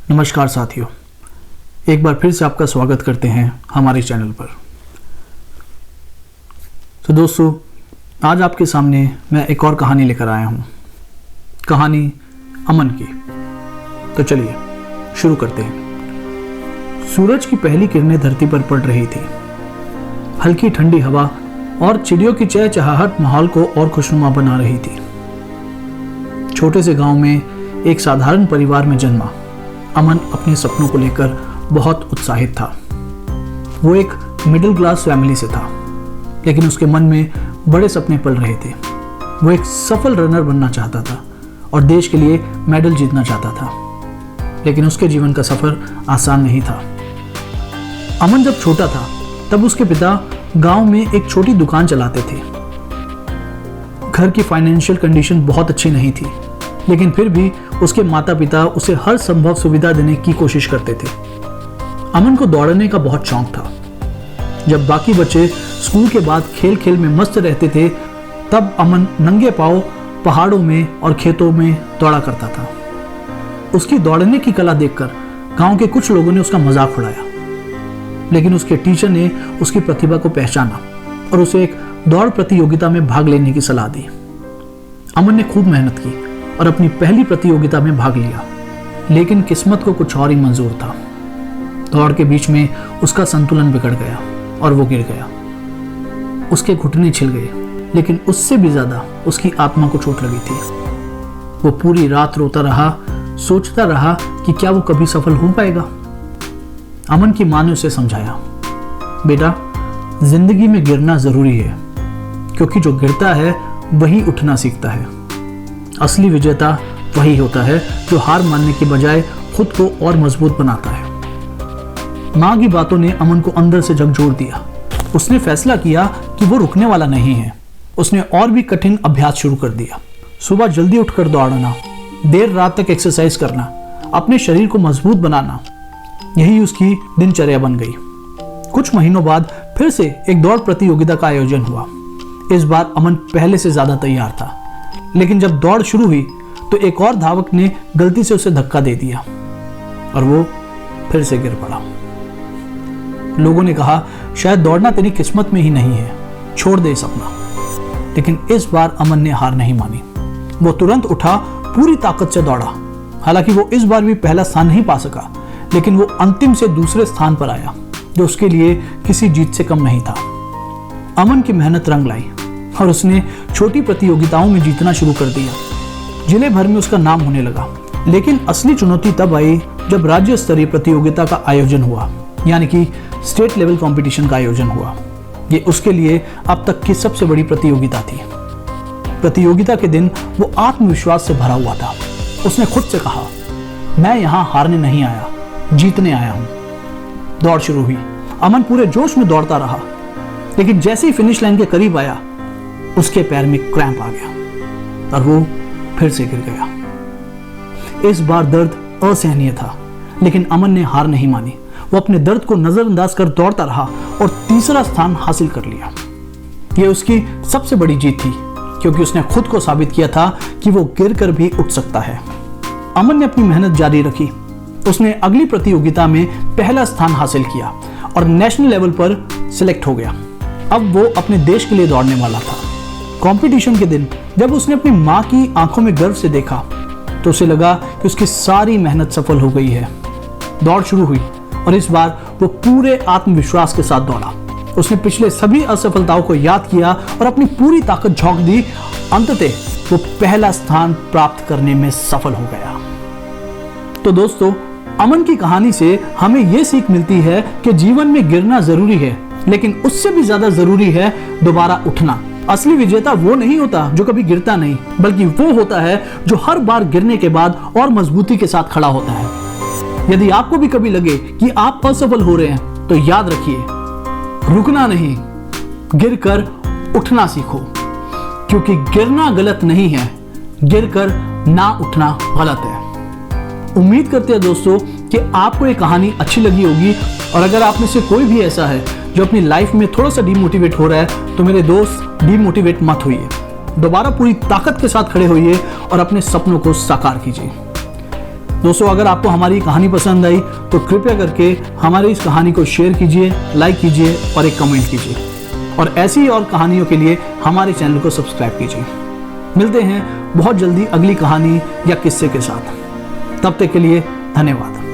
नमस्कार साथियों, एक बार फिर से आपका स्वागत करते हैं हमारे चैनल पर। तो दोस्तों, आज आपके सामने मैं एक और कहानी लेकर आया हूँ, कहानी अमन की। तो चलिए शुरू करते हैं। सूरज की पहली किरणें धरती पर पड़ रही थी। हल्की ठंडी हवा और चिड़ियों की चहचहाहट माहौल को और खुशनुमा बना रही थी। छोटे से गांव में एक साधारण परिवार में जन्मा अमन अपने सपनों को लेकर बहुत उत्साहित था। वो एक मिडिल क्लास फैमिली से था, लेकिन उसके मन में बड़े सपने पल रहे थे। वो एक सफल रनर बनना चाहता था और देश के लिए मेडल जीतना चाहता था, लेकिन उसके जीवन का सफर आसान नहीं था। अमन जब छोटा था तब उसके पिता गांव में एक छोटी दुकान चलाते थे। घर की फाइनेंशियल कंडीशन बहुत अच्छी नहीं थी, लेकिन फिर भी उसके माता पिता उसे हर संभव सुविधा देने की कोशिश करते थे। अमन को दौड़ने का बहुत शौक था। जब बाकी बच्चे स्कूल के बाद खेल खेल में मस्त रहते थे, तब अमन नंगे पांव पहाड़ों में और खेतों में दौड़ा करता था। उसकी दौड़ने की कला देखकर गांव के कुछ लोगों ने उसका मजाक उड़ाया, लेकिन उसके टीचर ने उसकी प्रतिभा को पहचाना और उसे एक दौड़ प्रतियोगिता में भाग लेने की सलाह दी। अमन ने खूब मेहनत की और अपनी पहली प्रतियोगिता में भाग लिया, लेकिन किस्मत को कुछ और ही मंजूर था। दौड़ के बीच में उसका संतुलन बिगड़ गया और वो गिर गया। उसके घुटने छिल गए, लेकिन उससे भी ज्यादा उसकी आत्मा को चोट लगी थी। वो पूरी रात रोता रहा, सोचता रहा कि क्या वो कभी सफल हो पाएगा। अमन की माँ ने उसे समझाया, बेटा, जिंदगी में गिरना जरूरी है, क्योंकि जो गिरता है वही उठना सीखता है। असली विजेता वही होता है जो हार मानने के बजाय खुद को और मजबूत बनाता है। माँ की बातों ने अमन को अंदर से झकझोर दिया। उसने फैसला किया कि वो रुकने वाला नहीं है। उसने और भी कठिन अभ्यास शुरू कर दिया। सुबह जल्दी उठकर दौड़ना, देर रात तक एक्सरसाइज करना, अपने शरीर को मजबूत बनाना, यही उसकी दिनचर्या बन गई। कुछ महीनों बाद फिर से एक दौड़ प्रतियोगिता का आयोजन हुआ। इस बार अमन पहले से ज्यादा तैयार था, लेकिन जब दौड़ शुरू हुई तो एक और धावक ने गलती से उसे धक्का दे दिया और वो फिर से गिर पड़ा। लोगों ने कहा, शायद दौड़ना तेरी किस्मत में ही नहीं है, छोड़ दे सपना। लेकिन इस बार अमन ने हार नहीं मानी। वो तुरंत उठा, पूरी ताकत से दौड़ा। हालांकि वो इस बार भी पहला स्थान नहीं पा सका, लेकिन वो अंतिम से दूसरे स्थान पर आया, जो उसके लिए किसी जीत से कम नहीं था। अमन की मेहनत रंग लाई और उसने छोटी प्रतियोगिताओं में जीतना शुरू कर दिया। जिले भर में उसका नाम होने लगा। लेकिन असली चुनौती तब आई जब राज्य स्तरीय प्रतियोगिता का आयोजन हुआ, यानी कि स्टेट लेवल कंपटीशन का आयोजन हुआ। ये उसके लिए अब तक की सबसे बड़ी प्रतियोगिता थी। प्रतियोगिता के दिन वो आत्मविश्वास से भरा हुआ था। उसने खुद से कहा, मैं यहाँ हारने नहीं आया, जीतने आया हूँ। दौड़ शुरू हुई। अमन पूरे जोश में दौड़ता रहा, लेकिन जैसे ही फिनिश लाइन के करीब आया, उसके पैर में क्रैम्प आ गया और वो फिर से गिर गया। इस बार दर्द असहनीय था, लेकिन अमन ने हार नहीं मानी। वो अपने दर्द को नजरअंदाज कर दौड़ता रहा और तीसरा स्थान हासिल कर लिया। यह उसकी सबसे बड़ी जीत थी, क्योंकि उसने खुद को साबित किया था कि वो गिरकर भी उठ सकता है। अमन ने अपनी मेहनत जारी रखी। उसने अगली प्रतियोगिता में पहला स्थान हासिल किया और नेशनल लेवल पर सिलेक्ट हो गया। अब वो अपने देश के लिए दौड़ने वाला था। कंपटीशन के दिन जब उसने अपनी माँ की आंखों में गर्व से देखा, तो उसे लगा कि उसकी सारी मेहनत सफल हो गई है। दौड़ शुरू हुई और इस बार वो पूरे आत्मविश्वास के साथ दौड़ा। उसने पिछले सभी असफलताओं को याद किया और अपनी पूरी ताकत झोंक दी। अंततः वो पहला स्थान प्राप्त करने में सफल हो गया। तो दोस्तों, अमन की कहानी से हमें ये सीख मिलती है कि जीवन में गिरना जरूरी है, लेकिन उससे भी ज्यादा जरूरी है दोबारा उठना। असली विजेता वो नहीं होता जो कभी गिरता नहीं, बल्कि वो होता है जो हर बार गिरने के बाद और मजबूती के साथ खड़ा होता है। यदि आपको भी कभी लगे कि आप असफल हो रहे हैं, तो याद रखिए, रुकना नहीं, गिरकर उठना सीखो। क्योंकि गिरना गलत नहीं है, गिरकर ना उठना गलत है। उम्मीद करते हैं दोस्तों कि आपको ये कहानी अच्छी लगी होगी, और अगर आप में से कोई भी ऐसा है जो अपनी लाइफ में थोड़ा सा डीमोटिवेट हो रहा है, तो मेरे दोस्त डीमोटिवेट मत होइए। दोबारा पूरी ताकत के साथ खड़े होइए और अपने सपनों को साकार कीजिए। दोस्तों, अगर आपको हमारी कहानी पसंद आई तो कृपया करके हमारी इस कहानी को शेयर कीजिए, लाइक कीजिए और एक कमेंट कीजिए। और ऐसी और कहानियों के लिए हमारे चैनल को सब्सक्राइब कीजिए। मिलते हैं बहुत जल्दी अगली कहानी या किस्से के साथ। तब तक के लिए धन्यवाद।